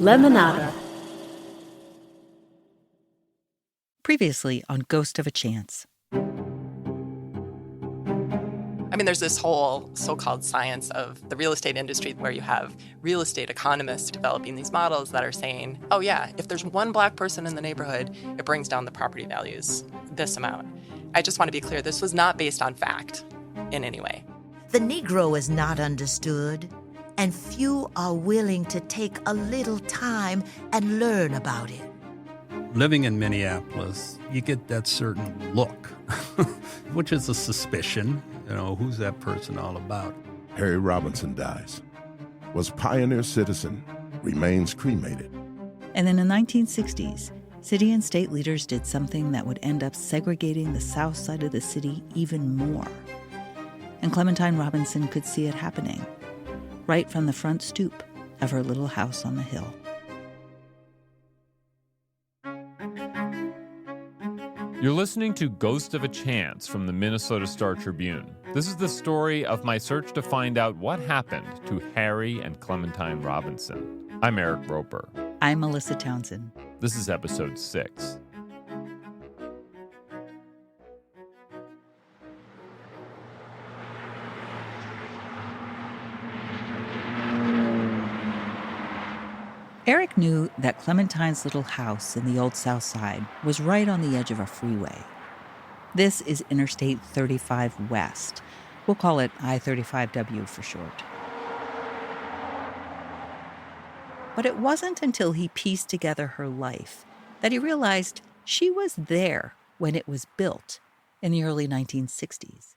Lemonada. Previously on Ghost of a Chance. I mean, there's this whole so-called science of the real estate industry where you have real estate economists developing these models that are saying, oh yeah, if there's one black person in the neighborhood, it brings down the property values this amount. I just want to be clear, this was not based on fact in any way. The Negro is not understood, and few are willing to take a little time and learn about it. Living in Minneapolis, you get that certain look, which is a suspicion. You know, who's that person all about? Harry Robinson dies. Was pioneer citizen, remains cremated. And in the 1960s, city and state leaders did something that would end up segregating the south side of the city even more. And Clementine Robinson could see it happening, right from the front stoop of her little house on the hill. You're listening to Ghost of a Chance from the Minnesota Star-Tribune. This is the story of my search to find out what happened to Harry and Clementine Robinson. I'm Eric Roper. I'm Melissa Townsend. This is episode 6. Eric knew that Clementine's little house in the Old South Side was right on the edge of a freeway. This is Interstate 35 West. We'll call it I-35W for short. But it wasn't until he pieced together her life that he realized she was there when it was built in the early 1960s.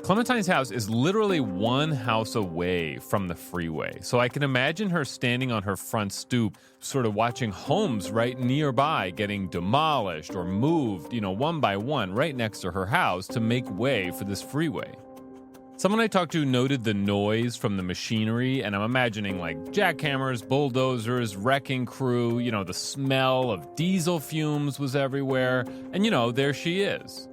Clementine's house is literally one house away from the freeway, so I can imagine her standing on her front stoop, sort of watching homes right nearby getting demolished or moved, one by one, right next to her house to make way for this freeway. Someone I talked to noted the noise from the machinery, and I'm imagining like jackhammers, bulldozers, wrecking crew, the smell of diesel fumes was everywhere, and there she is.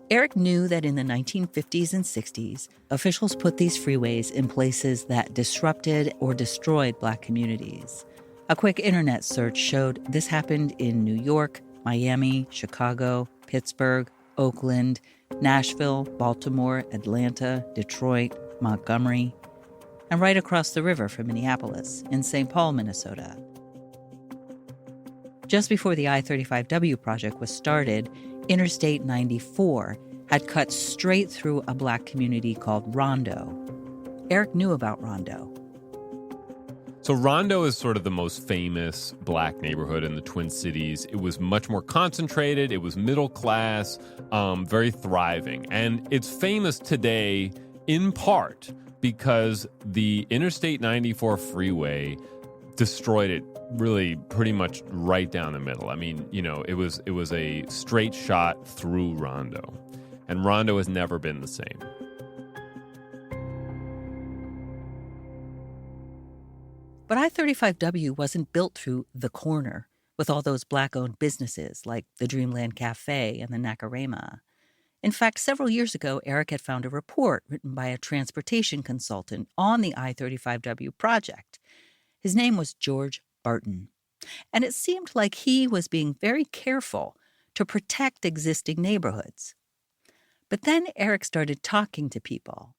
Eric knew that in the 1950s and 60s, officials put these freeways in places that disrupted or destroyed black communities. A quick internet search showed this happened in New York, Miami, Chicago, Pittsburgh, Oakland, Nashville, Baltimore, Atlanta, Detroit, Montgomery, and right across the river from Minneapolis, in St. Paul, Minnesota. Just before the I-35W project was started, Interstate 94 had cut straight through a black community called Rondo. Eric knew about Rondo. So Rondo is sort of the most famous black neighborhood in the Twin Cities. It was much more concentrated. It was middle class, very thriving. And it's famous today in part because the Interstate 94 freeway destroyed it really pretty much right down the middle. I mean, it was a straight shot through Rondo. And Rondo has never been the same. But I-35W wasn't built through the corner with all those black-owned businesses like the Dreamland Cafe and the Nacarema. In fact, several years ago, Eric had found a report written by a transportation consultant on the I-35W project. His name was George Barton, and it seemed like he was being very careful to protect existing neighborhoods. But then Eric started talking to people.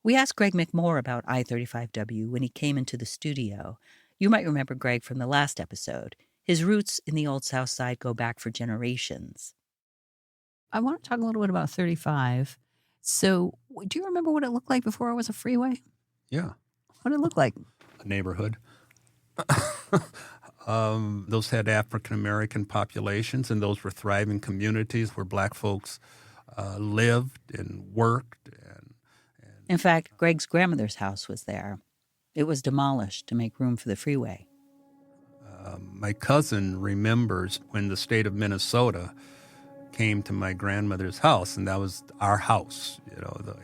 We asked Greg McMore about I-35W when he came into the studio. You might remember Greg from the last episode. His roots in the Old South Side go back for generations. I want to talk a little bit about 35. So, do you remember what it looked like before it was a freeway? Yeah. What did it look like? A neighborhood. Those had African-American populations, and those were thriving communities where black folks lived and worked. In fact, Greg's grandmother's house was there. It was demolished to make room for the freeway. My cousin remembers when the state of Minnesota came to my grandmother's house, and that was our house.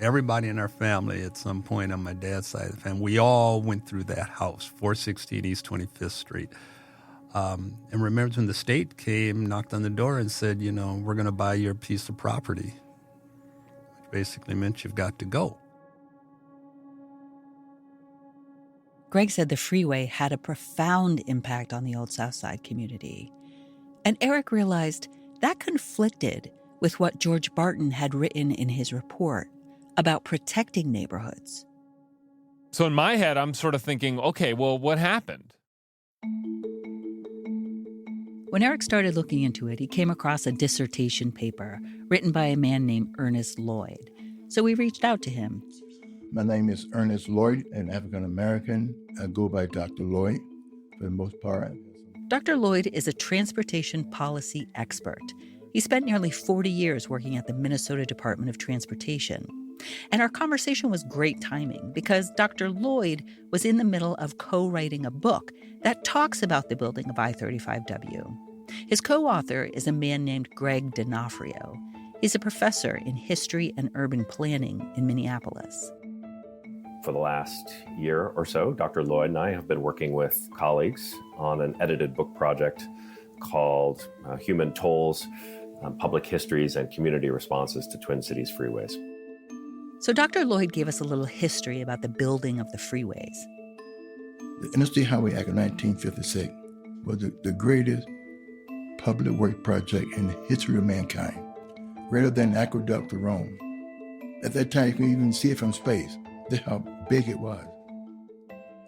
Everybody in our family at some point on my dad's side of the family, we all went through that house, 416 East 25th Street. And remembers when the state came, knocked on the door and said, we're going to buy your piece of property, which basically meant you've got to go. Greg said the freeway had a profound impact on the Old South Side community. And Eric realized that conflicted with what George Barton had written in his report about protecting neighborhoods. So in my head, I'm sort of thinking, okay, well, what happened? When Eric started looking into it, he came across a dissertation paper written by a man named Ernest Lloyd. So we reached out to him. My name is Ernest Lloyd, an African-American. I go by Dr. Lloyd for the most part. Dr. Lloyd is a transportation policy expert. He spent nearly 40 years working at the Minnesota Department of Transportation. And our conversation was great timing because Dr. Lloyd was in the middle of co-writing a book that talks about the building of I-35W. His co-author is a man named Greg D'Onofrio. He's a professor in history and urban planning in Minneapolis. For the last year or so, Dr. Lloyd and I have been working with colleagues on an edited book project called Human Tolls, Public Histories and Community Responses to Twin Cities Freeways. So Dr. Lloyd gave us a little history about the building of the freeways. The Interstate Highway Act of 1956 was the greatest public work project in the history of mankind, greater than the aqueduct to Rome. At that time, you couldn't even see it from space. That's how big it was.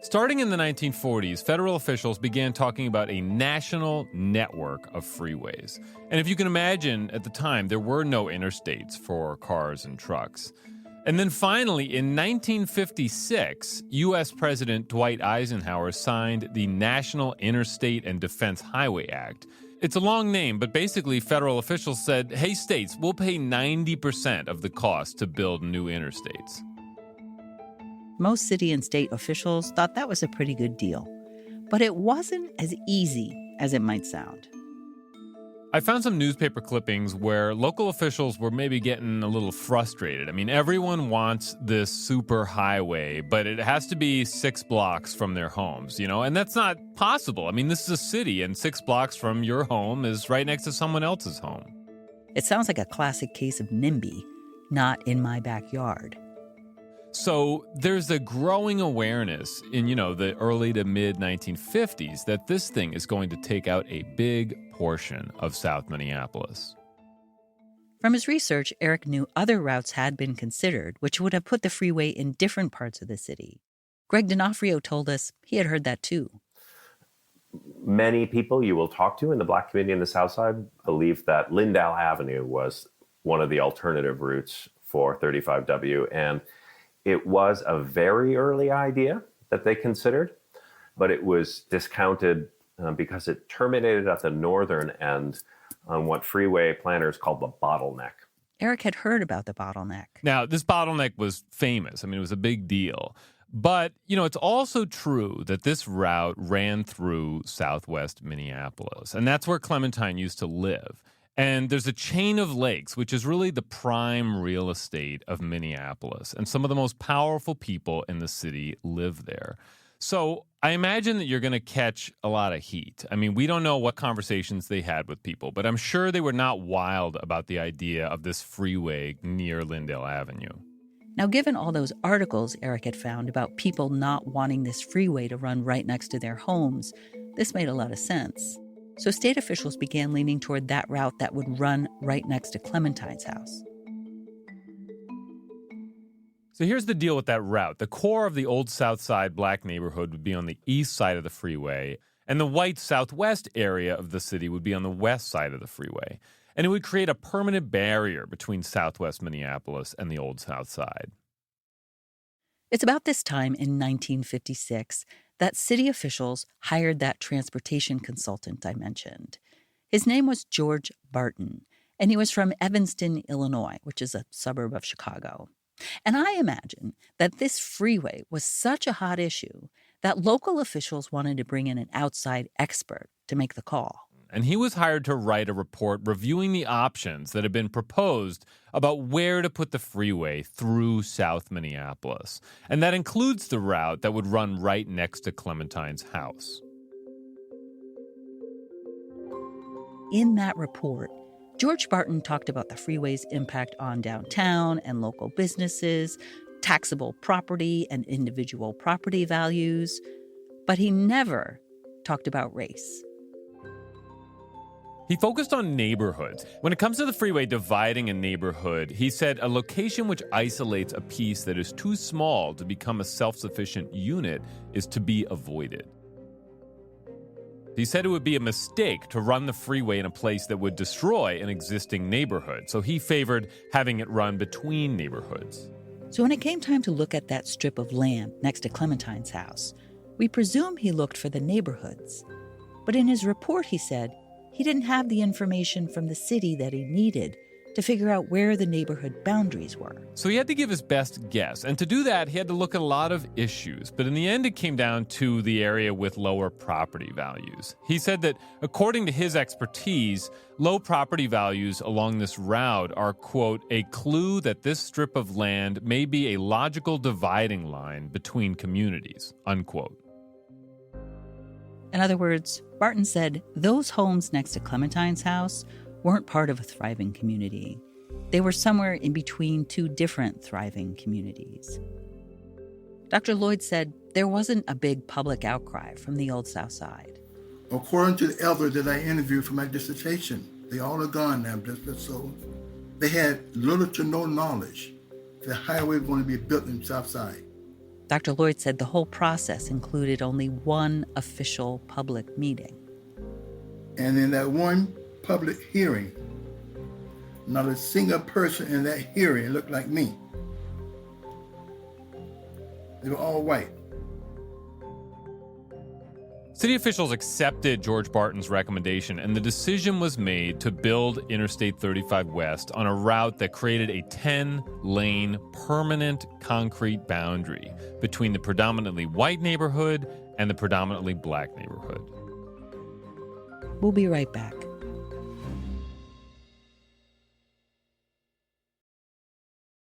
Starting in the 1940s, federal officials began talking about a national network of freeways. And if you can imagine, at the time, there were no interstates for cars and trucks. And then finally, in 1956, U.S. President Dwight Eisenhower signed the National Interstate and Defense Highway Act. It's a long name, but basically federal officials said, hey, states, we'll pay 90% of the cost to build new interstates. Most city and state officials thought that was a pretty good deal. But it wasn't as easy as it might sound. I found some newspaper clippings where local officials were maybe getting a little frustrated. I mean, everyone wants this super highway, but it has to be 6 blocks from their homes, and that's not possible. I mean, this is a city, and 6 blocks from your home is right next to someone else's home. It sounds like a classic case of NIMBY, not in my backyard. So there's a growing awareness in, the early to mid 1950s that this thing is going to take out a big portion of South Minneapolis. From his research, Eric knew other routes had been considered, which would have put the freeway in different parts of the city. Greg D'Onofrio told us he had heard that too. Many people you will talk to in the Black community in the South Side believe that Lindale Avenue was one of the alternative routes for 35W, and it was a very early idea that they considered, but it was discounted because it terminated at the northern end on what freeway planners called the bottleneck. Eric had heard about the bottleneck. Now, this bottleneck was famous. I mean, it was a big deal. But, it's also true that this route ran through southwest Minneapolis, and that's where Clementine used to live. And there's a chain of lakes, which is really the prime real estate of Minneapolis. And some of the most powerful people in the city live there. So I imagine that you're going to catch a lot of heat. I mean, we don't know what conversations they had with people, but I'm sure they were not wild about the idea of this freeway near Lindale Avenue. Now, given all those articles Eric had found about people not wanting this freeway to run right next to their homes, this made a lot of sense. So state officials began leaning toward that route that would run right next to Clementine's house. So here's the deal with that route. The core of the old South Side Black neighborhood would be on the east side of the freeway, and the white southwest area of the city would be on the west side of the freeway. And it would create a permanent barrier between southwest Minneapolis and the old South Side. It's about this time in 1956 that city officials hired that transportation consultant I mentioned. His name was George Barton, and he was from Evanston, Illinois, which is a suburb of Chicago. And I imagine that this freeway was such a hot issue that local officials wanted to bring in an outside expert to make the call. And he was hired to write a report reviewing the options that had been proposed about where to put the freeway through South Minneapolis. And that includes the route that would run right next to Clementine's house. In that report, George Barton talked about the freeway's impact on downtown and local businesses, taxable property and individual property values, but he never talked about race. He focused on neighborhoods. When it comes to the freeway dividing a neighborhood, he said a location which isolates a piece that is too small to become a self-sufficient unit is to be avoided. He said it would be a mistake to run the freeway in a place that would destroy an existing neighborhood, so he favored having it run between neighborhoods. So when it came time to look at that strip of land next to Clementine's house, we presume he looked for the neighborhoods. But in his report, he said he didn't have the information from the city that he needed to figure out where the neighborhood boundaries were. So he had to give his best guess, and to do that, he had to look at a lot of issues. But in the end, it came down to the area with lower property values. He said that, according to his expertise, low property values along this route are, quote, a clue that this strip of land may be a logical dividing line between communities, unquote. In other words, Barton said those homes next to Clementine's house weren't part of a thriving community. They were somewhere in between two different thriving communities. Dr. Lloyd said there wasn't a big public outcry from the Old South Side. According to the elders that I interviewed for my dissertation, they all are gone now, so they had little to no knowledge the highway was going to be built in the South Side. Dr. Lloyd said the whole process included only one official public meeting. And in that one public hearing, not a single person in that hearing looked like me. They were all white. City officials accepted George Barton's recommendation, and the decision was made to build Interstate 35 West on a route that created a 10-lane permanent concrete boundary between the predominantly white neighborhood and the predominantly black neighborhood. We'll be right back.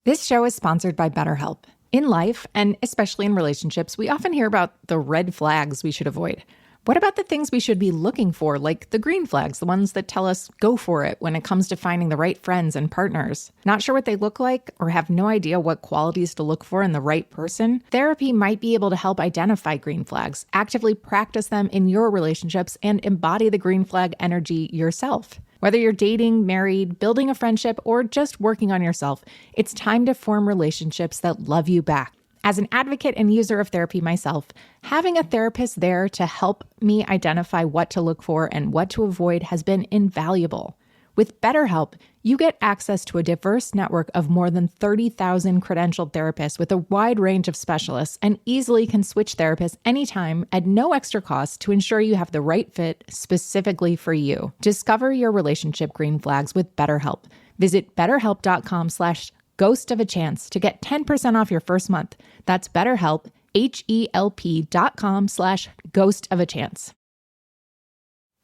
This show is sponsored by BetterHelp. In life, and especially in relationships, we often hear about the red flags we should avoid. What about the things we should be looking for, like the green flags, the ones that tell us go for it when it comes to finding the right friends and partners? Not sure what they look like or have no idea what qualities to look for in the right person? Therapy might be able to help identify green flags, actively practice them in your relationships, and embody the green flag energy yourself. Whether you're dating, married, building a friendship, or just working on yourself, it's time to form relationships that love you back. As an advocate and user of therapy myself, having a therapist there to help me identify what to look for and what to avoid has been invaluable. With BetterHelp, you get access to a diverse network of more than 30,000 credentialed therapists with a wide range of specialists, and easily can switch therapists anytime at no extra cost to ensure you have the right fit specifically for you. Discover your relationship green flags with BetterHelp. Visit BetterHelp.com/ghostofachance to get 10% off your first month. That's BetterHelp, HELP.com/ghostofachance.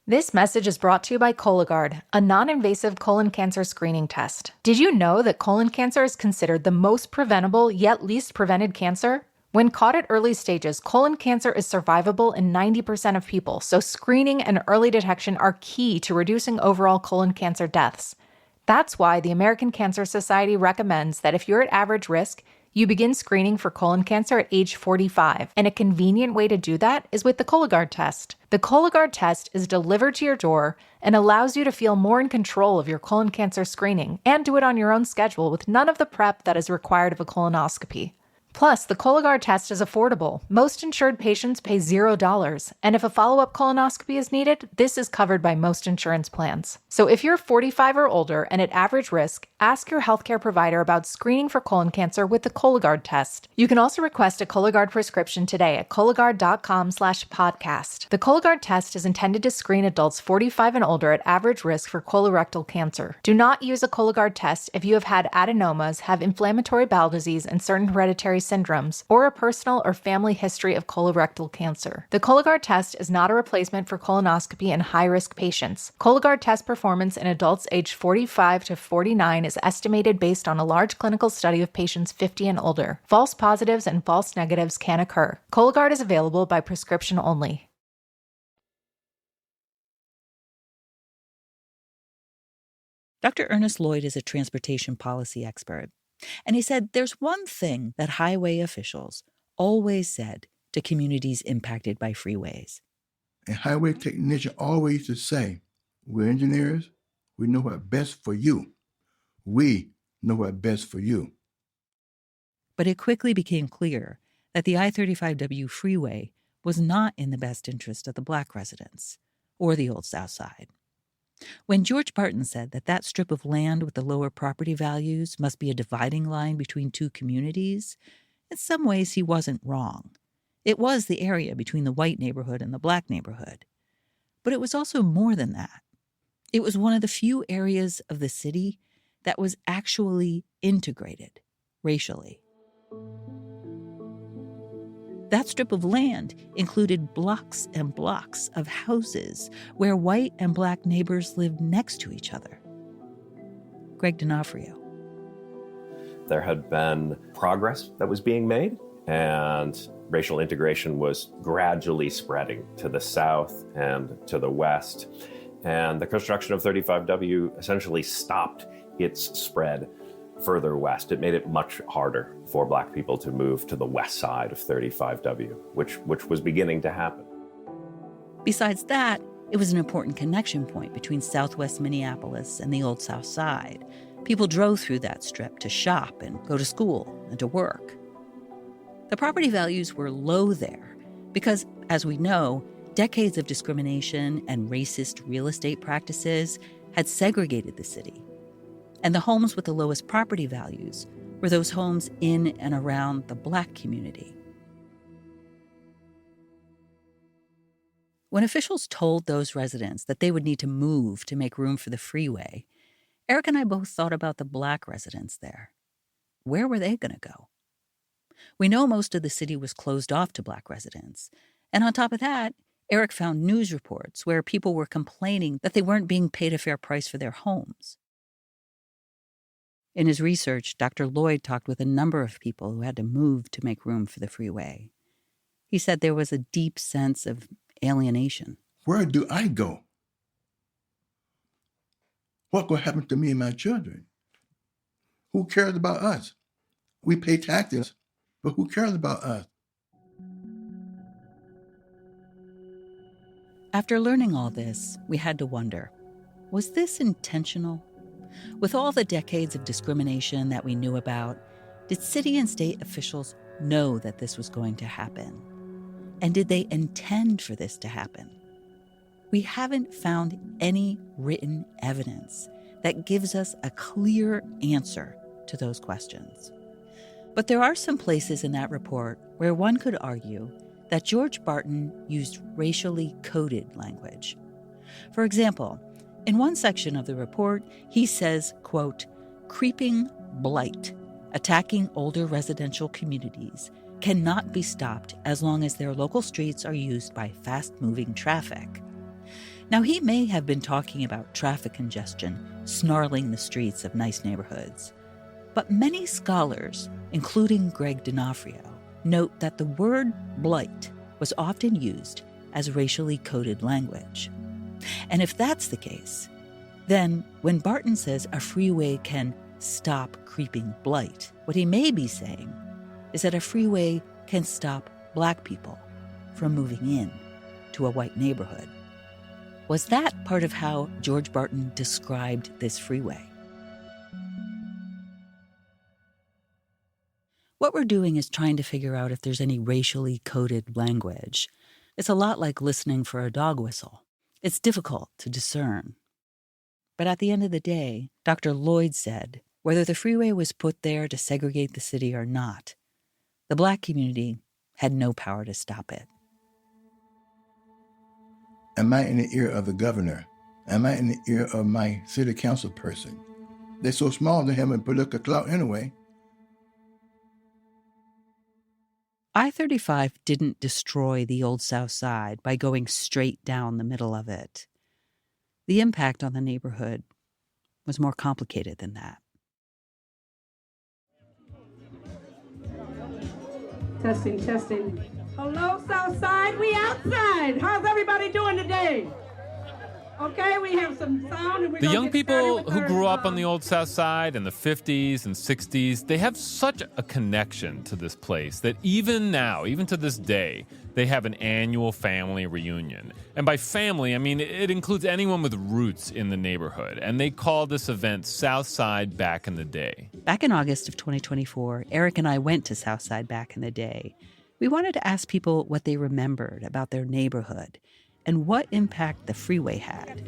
This message is brought to you by Cologuard, a non-invasive colon cancer screening test. Did you know that colon cancer is considered the most preventable yet least prevented cancer? When caught at early stages, colon cancer is survivable in 90% of people, so screening and early detection are key to reducing overall colon cancer deaths. That's why the American Cancer Society recommends that if you're at average risk, you begin screening for colon cancer at age 45, and a convenient way to do that is with the Cologuard test. The Cologuard test is delivered to your door and allows you to feel more in control of your colon cancer screening and do it on your own schedule with none of the prep that is required of a colonoscopy. Plus, the Cologuard test is affordable. Most insured patients pay $0, and if a follow-up colonoscopy is needed, this is covered by most insurance plans. So if you're 45 or older and at average risk, ask your healthcare provider about screening for colon cancer with the Cologuard test. You can also request a Cologuard prescription today at Cologuard.com/podcast. The Cologuard test is intended to screen adults 45 and older at average risk for colorectal cancer. Do not use a Cologuard test if you have had adenomas, have inflammatory bowel disease, and certain hereditary syndromes, or a personal or family history of colorectal cancer. The Cologuard test is not a replacement for colonoscopy in high-risk patients. Cologuard test performance in adults aged 45 to 49 is estimated based on a large clinical study of patients 50 and older. False positives and false negatives can occur. Cologuard is available by prescription only. Dr. Ernest Lloyd is a transportation policy expert. And he said there's one thing that highway officials always said to communities impacted by freeways. A highway technician always used to say, we're engineers, we know what's best for you. We know what's best for you. But it quickly became clear that the I-35W freeway was not in the best interest of the Black residents or the Old South Side. When George Barton said that that strip of land with the lower property values must be a dividing line between two communities, in some ways he wasn't wrong. It was the area between the white neighborhood and the Black neighborhood. But it was also more than that. It was one of the few areas of the city that was actually integrated racially. That strip of land included blocks and blocks of houses where white and Black neighbors lived next to each other. Greg D'Onofrio. There had been progress that was being made, and racial integration was gradually spreading to the south and to the west. And the construction of 35W essentially stopped its spread further west. It made it much harder for Black people to move to the west side of 35W, which was beginning to happen. Besides that, it was an important connection point between southwest Minneapolis and the Old South Side. People drove through that strip to shop and go to school and to work. The property values were low there because, as we know, decades of discrimination and racist real estate practices had segregated the city. And the homes with the lowest property values were those homes in and around the Black community. When officials told those residents that they would need to move to make room for the freeway, Eric and I both thought about the Black residents there. Where were they going to go? We know most of the city was closed off to Black residents. And on top of that, Eric found news reports where people were complaining that they weren't being paid a fair price for their homes. In his research, Dr. Lloyd talked with a number of people who had to move to make room for the freeway. He said there was a deep sense of alienation. Where do I go? What will happen to me and my children? Who cares about us? We pay taxes, but who cares about us? After learning all this, we had to wonder, was this intentional? With all the decades of discrimination that we knew about, did city and state officials know that this was going to happen? And did they intend for this to happen? We haven't found any written evidence that gives us a clear answer to those questions. But there are some places in that report where one could argue that George Barton used racially coded language. For example, in one section of the report, he says, quote, "Creeping blight, attacking older residential communities, cannot be stopped as long as their local streets are used by fast-moving traffic." Now, he may have been talking about traffic congestion snarling the streets of nice neighborhoods, but many scholars, including Greg D'Onofrio, note that the word blight was often used as racially coded language. And if that's the case, then when Barton says a freeway can stop creeping blight, what he may be saying is that a freeway can stop Black people from moving in to a white neighborhood. Was that part of how George Barton described this freeway? What we're doing is trying to figure out if there's any racially coded language. It's a lot like listening for a dog whistle. It's difficult to discern. But at the end of the day, Dr. Lloyd said, whether the freeway was put there to segregate the city or not, the Black community had no power to stop it. Am I in the ear of the governor? Am I in the ear of my city council person? They're so small they haven't political clout anyway. I-35 didn't destroy the Old South Side by going straight down the middle of it. The impact on the neighborhood was more complicated than that. Testing, testing. Hello, South Side. We outside. How's everybody doing today? Okay, we have some sound and we're The gonna young get people started with who our, grew up on the Old South Side in the 50s and 60s, they have such a connection to this place that even now, even to this day, they have an annual family reunion. And by family, I mean it includes anyone with roots in the neighborhood. And they call this event Southside Back in the Day. Back in August of 2024, Eric and I went to Southside Back in the Day. We wanted to ask people what they remembered about their neighborhood and what impact the freeway had.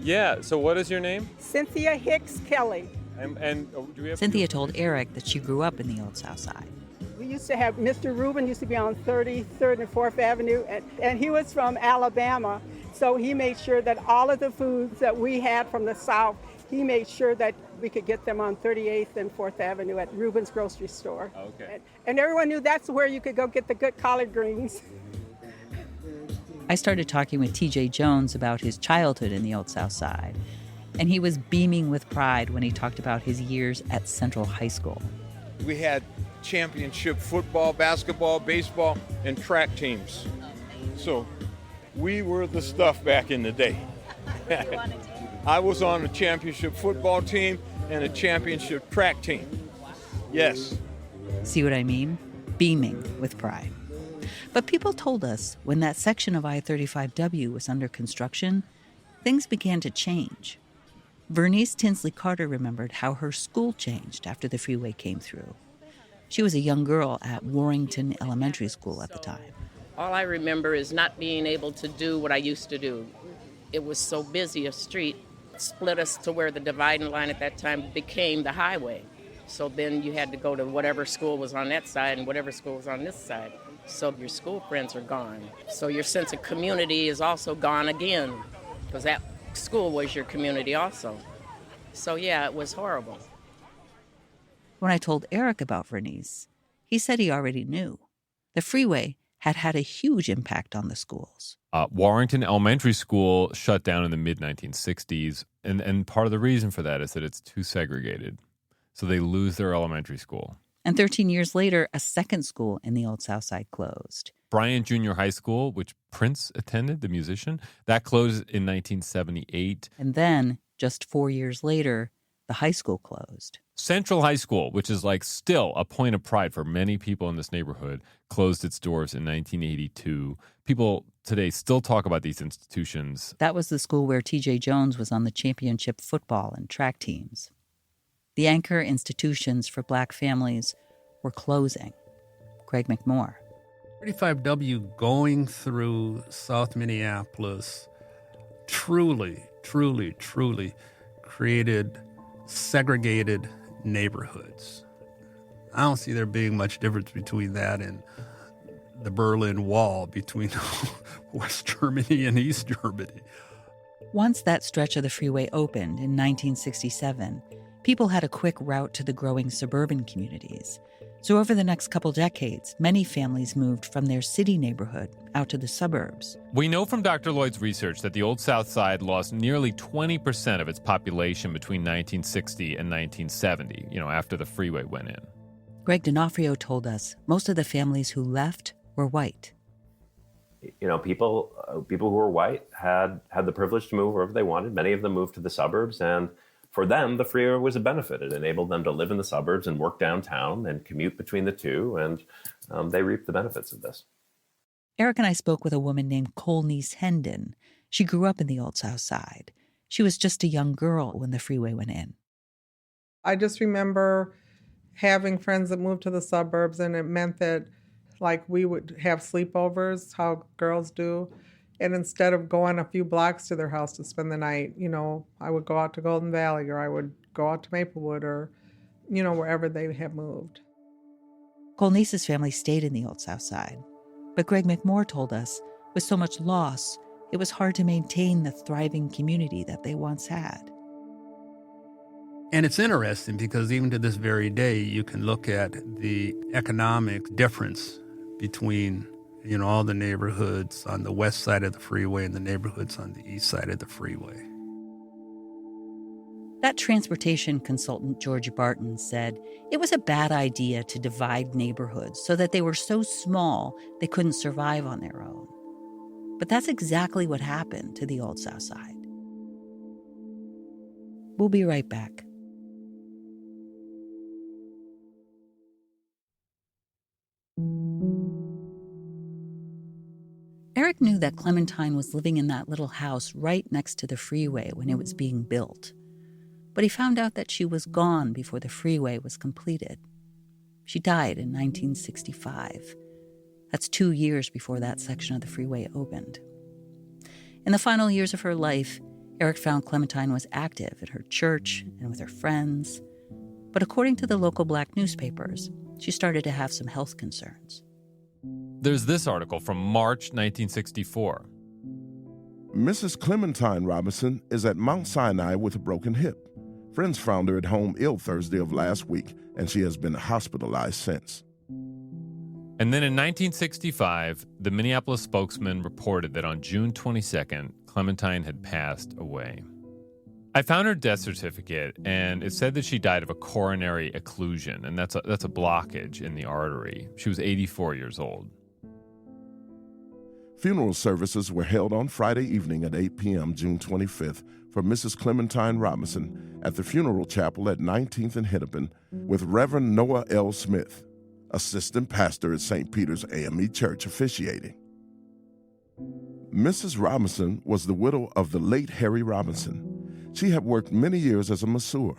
Yeah, so what is your name? Cynthia Hicks Kelly. And do we have Cynthia told Eric that she grew up in the Old South Side. We used to have Mr. Rubin used to be on 33rd and 4th Avenue, and he was from Alabama, so he made sure that all of the foods that we had from the South, he made sure that we could get them on 38th and 4th Avenue at Rubin's grocery store. Okay. And everyone knew that's where you could go get the good collard greens. I started talking with TJ Jones about his childhood in the Old South Side, and he was beaming with pride when he talked about his years at Central High School. We had championship football, basketball, baseball, and track teams. So we were the stuff back in the day. I was on a championship football team and a championship track team. Yes. See what I mean? Beaming with pride. But people told us when that section of I-35W was under construction, things began to change. Vernice Tinsley Carter remembered how her school changed after the freeway came through. She was a young girl at Warrington Elementary School at the time. All I remember is not being able to do what I used to do. It was so busy a street, split us to where the dividing line at that time became the highway. So then you had to go to whatever school was on that side and whatever school was on this side. So your school friends are gone. So your sense of community is also gone again, because that school was your community also. So yeah, it was horrible. When I told Eric about Vernice, he said he already knew. The freeway had had a huge impact on the schools. Warrington Elementary School shut down in the mid-1960s, and part of the reason for that is that it's too segregated. So they lose their elementary school. And 13 years later, a second school in the Old South Side closed. Bryant Junior High School, which Prince attended, the musician, that closed in 1978. And then, just 4 years later, the high school closed. Central High School, which is like still a point of pride for many people in this neighborhood, closed its doors in 1982. People today still talk about these institutions. That was the school where TJ Jones was on the championship football and track teams. The anchor institutions for black families were closing. Craig McMore. 35W going through South Minneapolis truly created segregated neighborhoods. I don't see there being much difference between that and the Berlin Wall between West Germany and East Germany. Once that stretch of the freeway opened in 1967, people had a quick route to the growing suburban communities. So over the next couple decades, many families moved from their city neighborhood out to the suburbs. We know from Dr. Lloyd's research that the Old South Side lost nearly 20% of its population between 1960 and 1970, after the freeway went in. Greg D'Onofrio told us most of the families who left were white. People who were white had the privilege to move wherever they wanted. Many of them moved to the suburbs, and for them, the freeway was a benefit. It enabled them to live in the suburbs and work downtown and commute between the two, and they reaped the benefits of this. Eric and I spoke with a woman named Colnice Hendon. She grew up in the Old South Side. She was just a young girl when the freeway went in. I just remember having friends that moved to the suburbs, and it meant that, we would have sleepovers, how girls do. And instead of going a few blocks to their house to spend the night, I would go out to Golden Valley, or I would go out to Maplewood, or, wherever they had moved. Colnice's family stayed in the Old South Side. But Greg McMore told us, with so much loss, it was hard to maintain the thriving community that they once had. And it's interesting because even to this very day, you can look at the economic difference between all the neighborhoods on the west side of the freeway and the neighborhoods on the east side of the freeway. That transportation consultant, George Barton, said it was a bad idea to divide neighborhoods so that they were so small they couldn't survive on their own. But that's exactly what happened to the Old South Side. We'll be right back. Eric knew that Clementine was living in that little house right next to the freeway when it was being built. But he found out that she was gone before the freeway was completed. She died in 1965. That's 2 years before that section of the freeway opened. In the final years of her life, Eric found Clementine was active at her church and with her friends. But according to the local black newspapers, she started to have some health concerns. There's this article from March 1964. Mrs. Clementine Robinson is at Mount Sinai with a broken hip. Friends found her at home ill Thursday of last week, and she has been hospitalized since. And then in 1965, the Minneapolis spokesman reported that on June 22nd, Clementine had passed away. I found her death certificate, and it said that she died of a coronary occlusion, and that's a blockage in the artery. She was 84 years old. Funeral services were held on Friday evening at 8 p.m. June 25th for Mrs. Clementine Robinson at the funeral chapel at 19th and Hennepin with Reverend Noah L. Smith, assistant pastor at St. Peter's AME Church, officiating. Mrs. Robinson was the widow of the late Harry Robinson. She had worked many years as a masseur.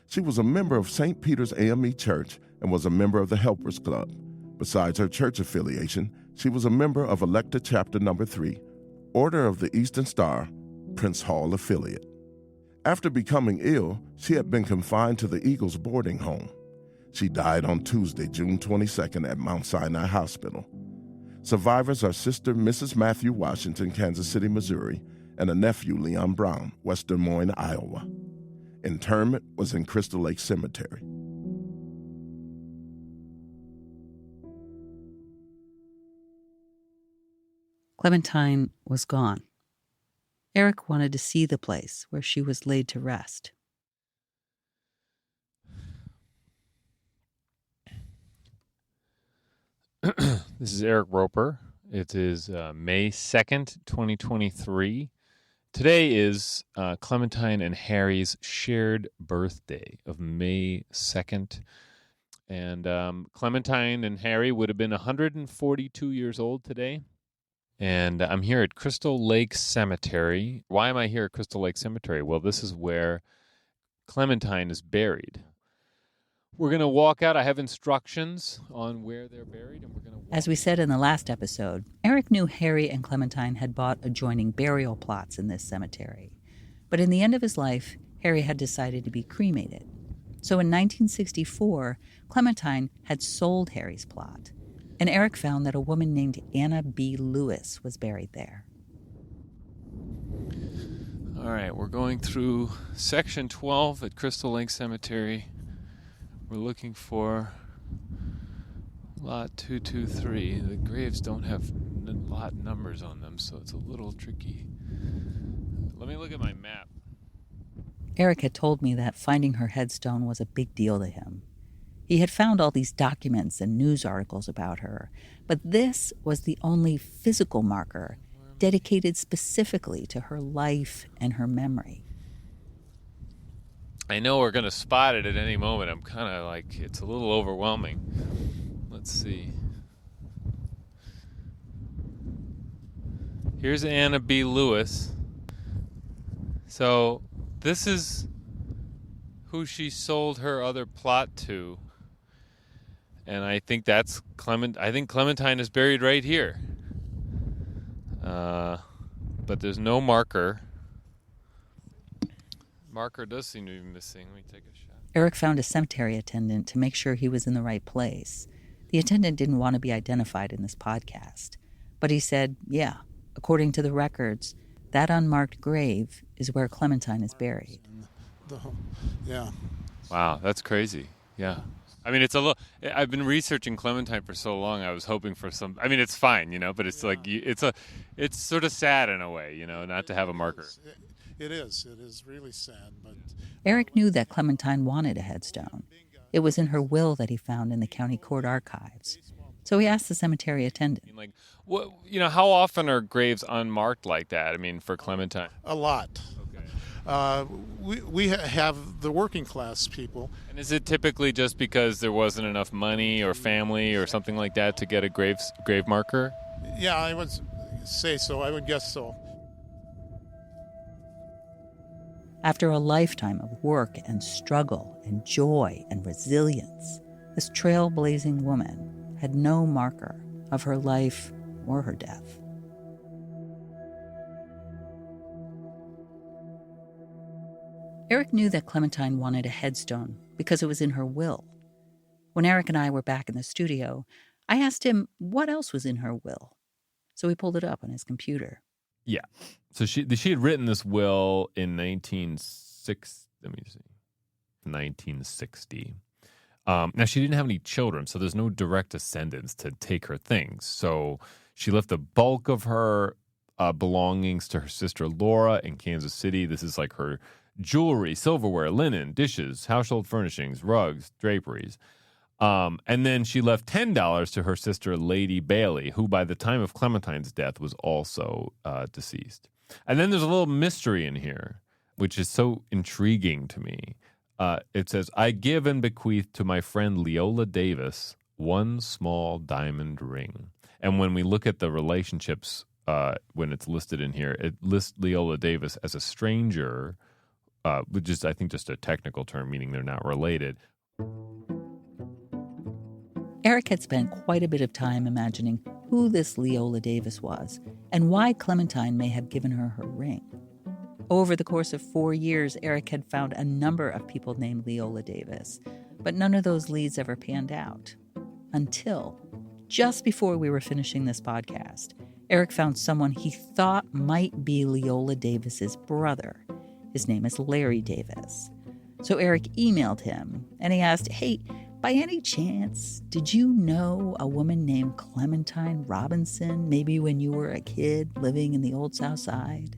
She was a member of St. Peter's AME Church and was a member of the Helpers Club. Besides her church affiliation, she was a member of Electa Chapter No. 3, Order of the Eastern Star, Prince Hall affiliate. After becoming ill, she had been confined to the Eagles boarding home. She died on Tuesday, June 22nd at Mount Sinai Hospital. Survivors are Sister Mrs. Matthew Washington, Kansas City, Missouri, and a nephew, Leon Brown, West Des Moines, Iowa. Interment was in Crystal Lake Cemetery. Clementine was gone. Eric wanted to see the place where she was laid to rest. This is Eric Roper. It is May 2nd, 2023. Today is Clementine and Harry's shared birthday of May 2nd. And Clementine and Harry would have been 142 years old today. And I'm here at Crystal Lake Cemetery. Why am I here at Crystal Lake Cemetery? Well, this is where Clementine is buried. We're going to walk out. I have instructions on where they're buried. And we're going to. As we said in the last episode, Eric knew Harry and Clementine had bought adjoining burial plots in this cemetery. But in the end of his life, Harry had decided to be cremated. So in 1964, Clementine had sold Harry's plot. And Eric found that a woman named Anna B. Lewis was buried there. All right, we're going through Section 12 at Crystal Lake Cemetery. We're looking for Lot 223. The graves don't have lot numbers on them, so it's a little tricky. Let me look at my map. Eric had told me that finding her headstone was a big deal to him. He had found all these documents and news articles about her, but this was the only physical marker dedicated specifically to her life and her memory. I know we're going to spot it at any moment. I'm kind of like, it's a little overwhelming. Let's see. Here's Anna B. Lewis. So this is who she sold her other plot to. And I think that's I think Clementine is buried right here. But there's no marker. Marker does seem to be missing. Let me take a shot. Eric found a cemetery attendant to make sure he was in the right place. The attendant didn't want to be identified in this podcast. But he said, yeah, according to the records, that unmarked grave is where Clementine is buried. Yeah. Wow, that's crazy. Yeah. I mean, it's a little. I've been researching Clementine for so long. I was hoping for some. I mean, it's fine, but it's like it's sort of sad in a way, not to have a marker. It is. It is really sad. But Eric knew that Clementine wanted a headstone. It was in her will that he found in the county court archives. So he asked the cemetery attendant. Like, how often are graves unmarked like that? I mean, for Clementine. A lot. Okay. we have the working class people. And is it typically just because there wasn't enough money or family or something like that to get a grave marker? Yeah, I would say so. I would guess so. After a lifetime of work and struggle and joy and resilience, this trailblazing woman had no marker of her life or her death. Eric knew that Clementine wanted a headstone because it was in her will. When Eric and I were back in the studio, I asked him what else was in her will. So he pulled it up on his computer. Yeah. So she had written this will in 1960. Now, she didn't have any children, so there's no direct descendants to take her things. So she left the bulk of her belongings to her sister Laura in Kansas City. This is like her jewelry, silverware, linen, dishes, household furnishings, rugs, draperies. And then she left $10 to her sister Lady Bailey, who by the time of Clementine's death was also deceased. And then there's a little mystery in here, which is so intriguing to me. It says, I give and bequeath to my friend Leola Davis one small diamond ring. And when we look at the relationships, when it's listed in here, it lists Leola Davis as a stranger, which is, I think, just a technical term, meaning they're not related. Eric had spent quite a bit of time imagining who this Leola Davis was and why Clementine may have given her her ring. Over the course of 4 years, Eric had found a number of people named Leola Davis, but none of those leads ever panned out. Until, just before we were finishing this podcast, Eric found someone he thought might be Leola Davis's brother. His name is Larry Davis. So Eric emailed him, and he asked, hey, by any chance, did you know a woman named Clementine Robinson, maybe when you were a kid living in the old South Side?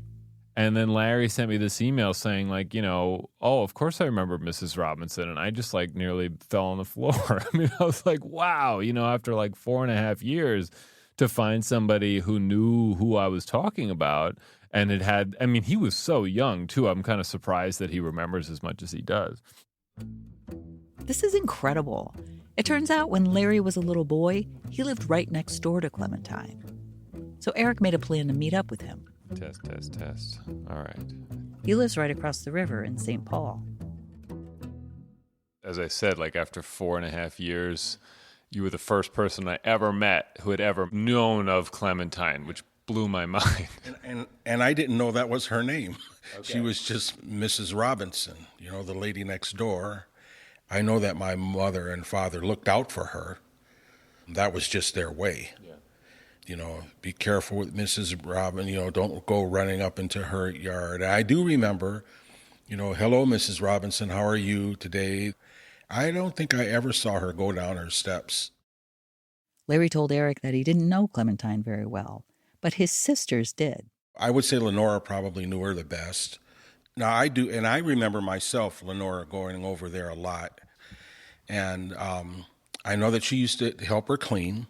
And then Larry sent me this email saying, like, oh, of course I remember Mrs. Robinson. And I just, like, nearly fell on the floor. I mean, I was like, wow, after, like, 4.5 years to find somebody who knew who I was talking about. And he was so young, too. I'm kind of surprised that he remembers as much as he does. This is incredible. It turns out when Larry was a little boy, he lived right next door to Clementine. So Eric made a plan to meet up with him. Test. All right. He lives right across the river in St. Paul. As I said, like after 4.5 years, you were the first person I ever met who had ever known of Clementine, which blew my mind. And I didn't know that was her name. Okay. She was just Mrs. Robinson, the lady next door. I know that my mother and father looked out for her. That was just their way. Yeah. Be careful with Mrs. Robin, don't go running up into her yard. I do remember, hello, Mrs. Robinson, how are you today? I don't think I ever saw her go down her steps. Larry told Eric that he didn't know Clementine very well, but his sisters did. I would say Lenora probably knew her the best. Now, I do, and I remember myself, Lenora, going over there a lot. And I know that she used to help her clean.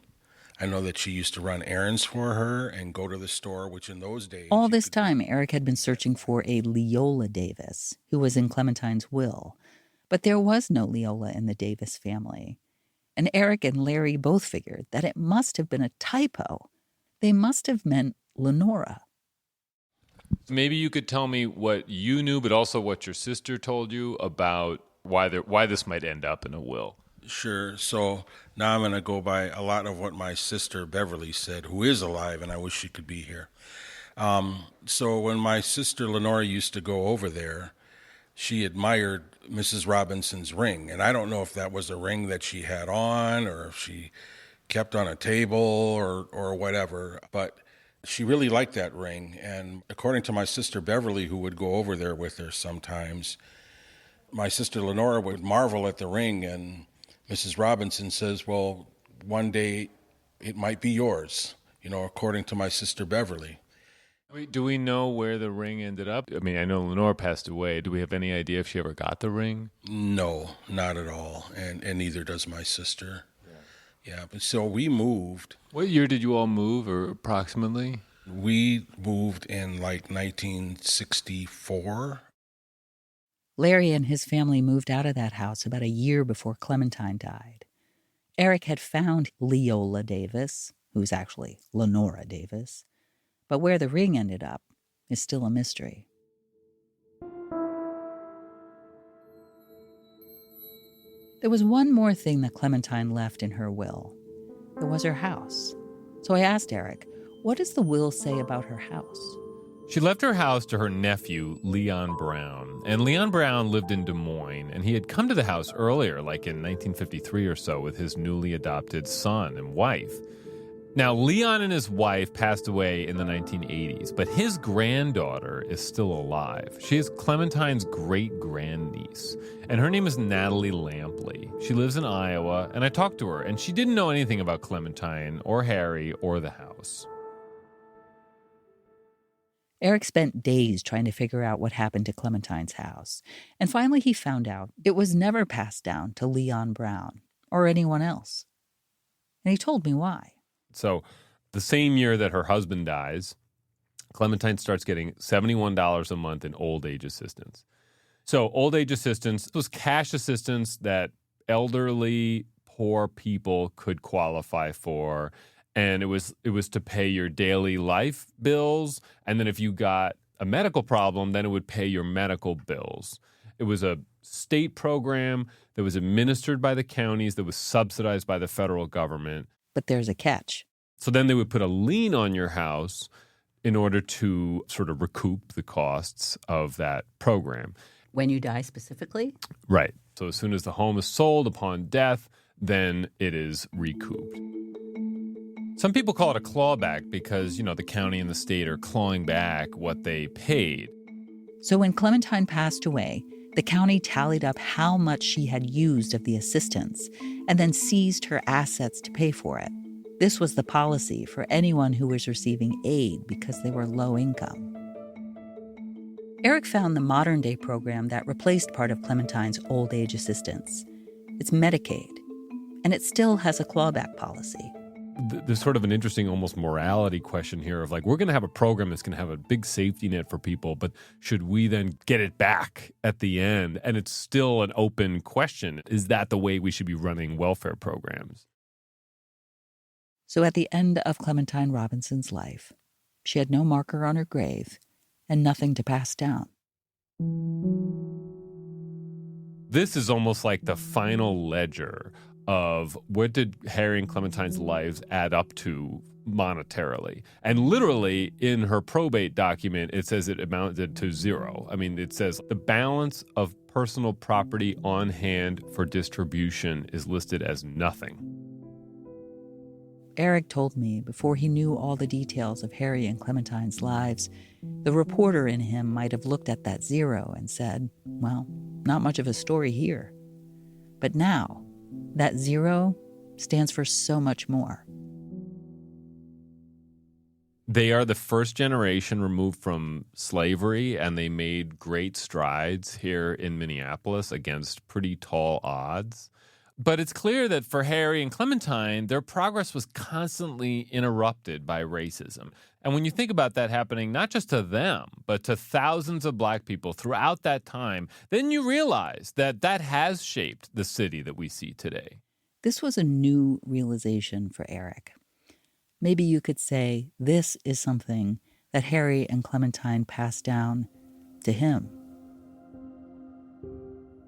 I know that she used to run errands for her and go to the store, which in those days... All this time, Eric had been searching for a Leola Davis, who was in Clementine's will. But there was no Leola in the Davis family. And Eric and Larry both figured that it must have been a typo. They must have meant Lenora. Maybe you could tell me what you knew, but also what your sister told you about why this might end up in a will. Sure. So now I'm going to go by a lot of what my sister Beverly said, who is alive, and I wish she could be here. So when my sister Lenora used to go over there, she admired Mrs. Robinson's ring. And I don't know if that was a ring that she had on or if she kept on a table or whatever, but she really liked that ring. And according to my sister Beverly, who would go over there with her sometimes, my sister Lenora would marvel at the ring, and Mrs. Robinson says, well, one day it might be yours, according to my sister Beverly. Do we know where the ring ended up? I mean, I know Lenore passed away. Do we have any idea if she ever got the ring? No, not at all. And neither does my sister. Yeah, but so we moved. What year did you all move, or approximately? We moved in like 1964. Larry and his family moved out of that house about a year before Clementine died. Eric had found Leola Davis, who's actually Lenora Davis, but where the ring ended up is still a mystery. There was one more thing that Clementine left in her will. It was her house. So I asked Eric, what does the will say about her house? She left her house to her nephew, Leon Brown. And Leon Brown lived in Des Moines, and he had come to the house earlier, like in 1953 or so, with his newly adopted son and wife. Now, Leon and his wife passed away in the 1980s, but his granddaughter is still alive. She is Clementine's great-grandniece, and her name is Natalie Lampley. She lives in Iowa, and I talked to her, and she didn't know anything about Clementine or Harry or the house. Eric spent days trying to figure out what happened to Clementine's house, and finally he found out it was never passed down to Leon Brown or anyone else. And he told me why. So the same year that her husband dies, Clementine starts getting $71 a month in old age assistance. So old age assistance was cash assistance that elderly, poor people could qualify for. And it was to pay your daily life bills. And then if you got a medical problem, then it would pay your medical bills. It was a state program that was administered by the counties, that was subsidized by the federal government. But there's a catch. So then they would put a lien on your house in order to sort of recoup the costs of that program. When you die specifically? Right. So as soon as the home is sold upon death, then it is recouped. Some people call it a clawback because, the county and the state are clawing back what they paid. So when Clementine passed away, the county tallied up how much she had used of the assistance and then seized her assets to pay for it. This was the policy for anyone who was receiving aid because they were low income. Eric found the modern-day program that replaced part of Clementine's old age assistance. It's Medicaid, and it still has a clawback policy. There's sort of an interesting almost morality question here of we're going to have a program that's going to have a big safety net for people, but should we then get it back at the end? And it's still an open question. Is that the way we should be running welfare programs? So at the end of Clementine Robinson's life, she had no marker on her grave and nothing to pass down. This is almost like the final ledger of what did Harry and Clementine's lives add up to monetarily. And literally in her probate document, it says it amounted to zero. I mean, it says the balance of personal property on hand for distribution is listed as nothing. Eric told me before he knew all the details of Harry and Clementine's lives, the reporter in him might have looked at that zero and said, well, not much of a story here. But now, that zero stands for so much more. They are the first generation removed from slavery, and they made great strides here in Minneapolis against pretty tall odds. But it's clear that for Harry and Clementine, their progress was constantly interrupted by racism. And when you think about that happening, not just to them, but to thousands of black people throughout that time, then you realize that that has shaped the city that we see today. This was a new realization for Eric. Maybe you could say this is something that Harry and Clementine passed down to him.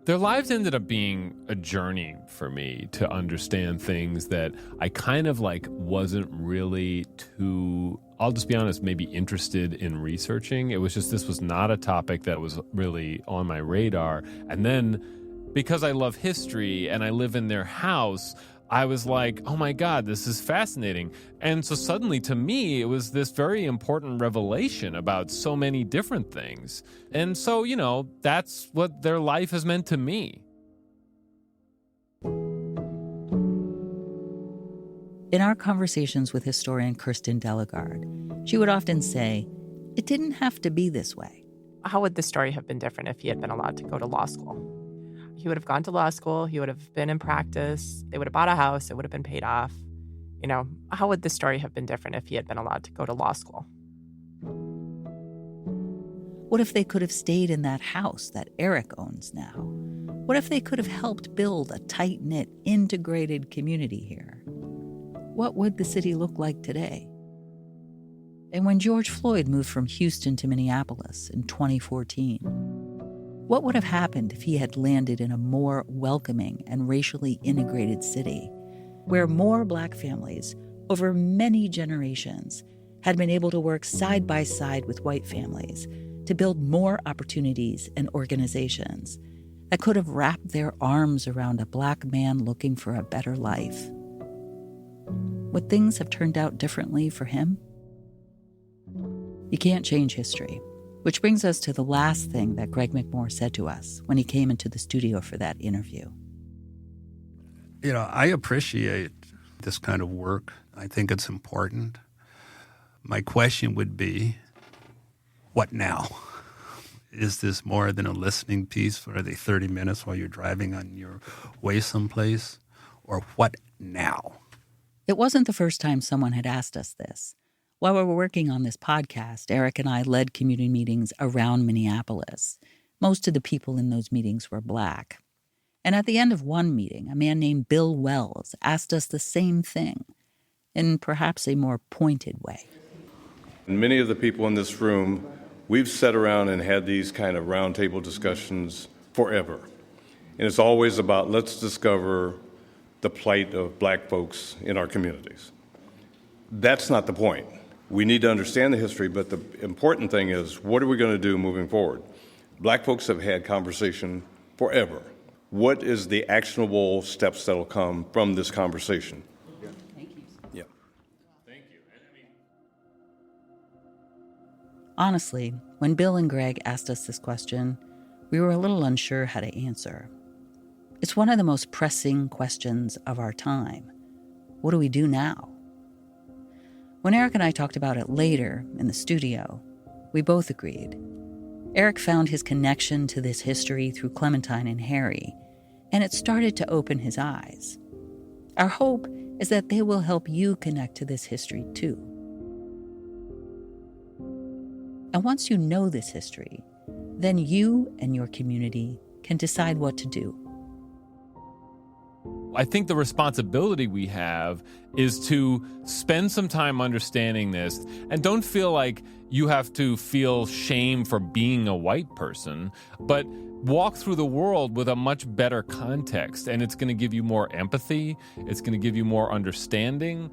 Their lives ended up being a journey for me to understand things that I kind of wasn't really too, I'll just be honest, maybe interested in researching. It was just, this was not a topic that was really on my radar. And then because I love history and I live in their house, I was like, oh my God, this is fascinating. And so suddenly to me, it was this very important revelation about so many different things. And so, that's what their life has meant to me. In our conversations with historian Kirsten Delegard, she would often say, it didn't have to be this way. How would the story have been different if he had been allowed to go to law school? He would have gone to law school. He would have been in practice. They would have bought a house. It would have been paid off. How would the story have been different if he had been allowed to go to law school? What if they could have stayed in that house that Eric owns now? What if they could have helped build a tight-knit, integrated community here? What would the city look like today? And when George Floyd moved from Houston to Minneapolis in 2014, what would have happened if he had landed in a more welcoming and racially integrated city where more Black families over many generations had been able to work side by side with white families to build more opportunities and organizations that could have wrapped their arms around a Black man looking for a better life? Would things have turned out differently for him? You can't change history, which brings us to the last thing that Greg McMore said to us when he came into the studio for that interview. You know, I appreciate this kind of work. I think it's important. My question would be, what now? Is this more than a listening piece for the 30 minutes while you're driving on your way someplace? Or what now? It wasn't the first time someone had asked us this. While we were working on this podcast, Eric and I led community meetings around Minneapolis. Most of the people in those meetings were Black. And at the end of one meeting, a man named Bill Wells asked us the same thing, in perhaps a more pointed way. Many of the people in this room, we've sat around and had these kind of roundtable discussions forever. And it's always about, let's discover the plight of Black folks in our communities. That's not the point. We need to understand the history, but the important thing is, what are we going to do moving forward? Black folks have had conversation forever. What is the actionable steps that will come from this conversation? Thank you. Yeah. Thank you. Honestly, when Bill and Greg asked us this question, we were a little unsure how to answer. It's one of the most pressing questions of our time. What do we do now? When Eric and I talked about it later in the studio, we both agreed. Eric found his connection to this history through Clementine and Harry, and it started to open his eyes. Our hope is that they will help you connect to this history too. And once you know this history, then you and your community can decide what to do. I think the responsibility we have is to spend some time understanding this, and don't feel like you have to feel shame for being a white person, but walk through the world with a much better context, and it's going to give you more empathy. It's going to give you more understanding.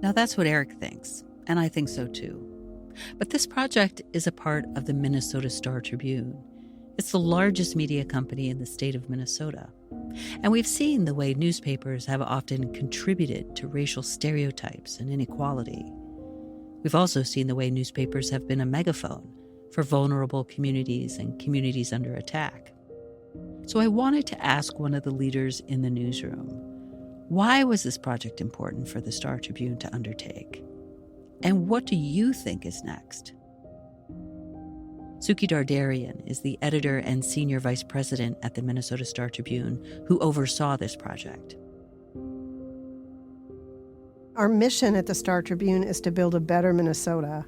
Now that's what Eric thinks, and I think so too. But this project is a part of the Minnesota Star-Tribune. It's the largest media company in the state of Minnesota. And we've seen the way newspapers have often contributed to racial stereotypes and inequality. We've also seen the way newspapers have been a megaphone for vulnerable communities and communities under attack. So I wanted to ask one of the leaders in the newsroom, why was this project important for the Star-Tribune to undertake? And what do you think is next? Suki Dardarian is the editor and senior vice president at the Minnesota Star-Tribune who oversaw this project. Our mission at the Star-Tribune is to build a better Minnesota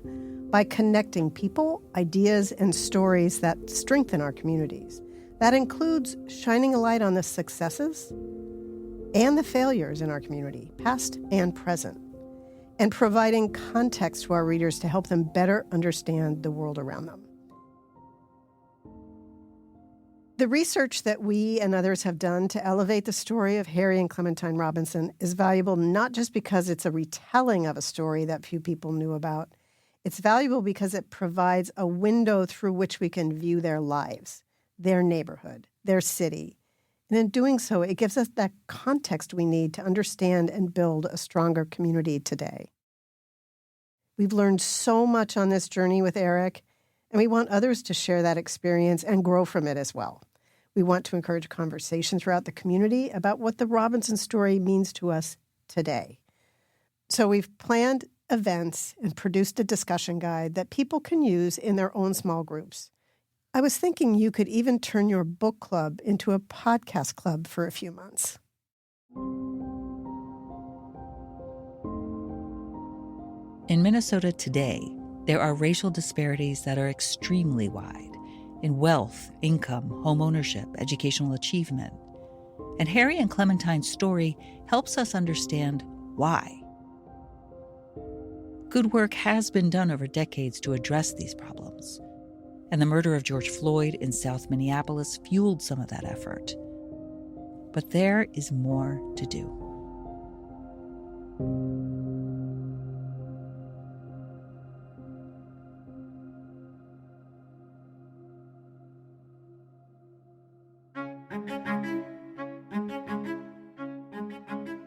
by connecting people, ideas, and stories that strengthen our communities. That includes shining a light on the successes and the failures in our community, past and present, and providing context to our readers to help them better understand the world around them. The research that we and others have done to elevate the story of Harry and Clementine Robinson is valuable not just because it's a retelling of a story that few people knew about. It's valuable because it provides a window through which we can view their lives, their neighborhood, their city. And in doing so, it gives us that context we need to understand and build a stronger community today. We've learned so much on this journey with Eric, and we want others to share that experience and grow from it as well. We want to encourage conversation throughout the community about what the Robinson story means to us today. So we've planned events and produced a discussion guide that people can use in their own small groups. I was thinking you could even turn your book club into a podcast club for a few months. In Minnesota today, There are racial disparities that are extremely wide in wealth, income, home ownership, educational achievement. And Harry and Clementine's story helps us understand why. Good work has been done over decades to address these problems, and the murder of George Floyd in South Minneapolis fueled some of that effort. But there is more to do.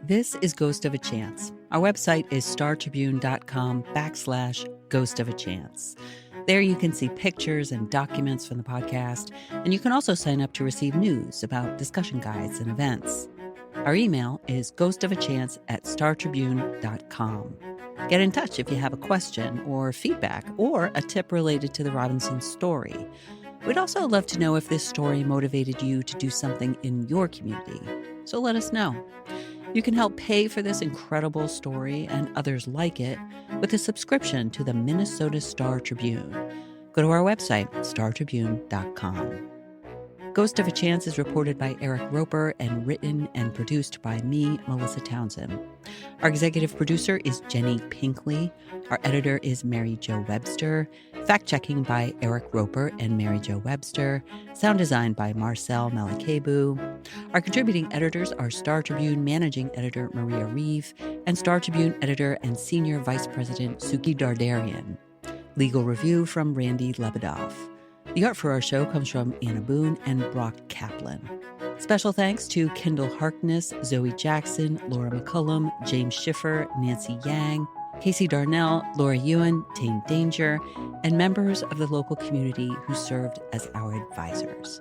This is Ghost of a Chance. Our website is startribune.com/Ghost of a Chance. There you can see pictures and documents from the podcast, and you can also sign up to receive news about discussion guides and events. Our email is ghostofachance@startribune.com. Get in touch if you have a question or feedback or a tip related to the Robinson story. We'd also love to know if this story motivated you to do something in your community, so let us know. You can help pay for this incredible story and others like it with a subscription to the Minnesota Star Tribune. Go to our website, startribune.com. Ghost of a Chance is reported by Eric Roper and written and produced by me, Melissa Townsend. Our executive producer is Jenny Pinkley. Our editor is Mary Jo Webster. Fact-checking by Eric Roper and Mary Jo Webster. Sound design by Marcel Malikebu. Our contributing editors are Star Tribune Managing Editor Maria Reeve and Star Tribune Editor and Senior Vice President Suki Dardarian. Legal review from Randy Lebedoff. The art for our show comes from Anna Boone and Brock Kaplan. Special thanks to Kendall Harkness, Zoe Jackson, Laura McCullum, James Schiffer, Nancy Yang, Casey Darnell, Laura Ewan, Tane Danger, and members of the local community who served as our advisors.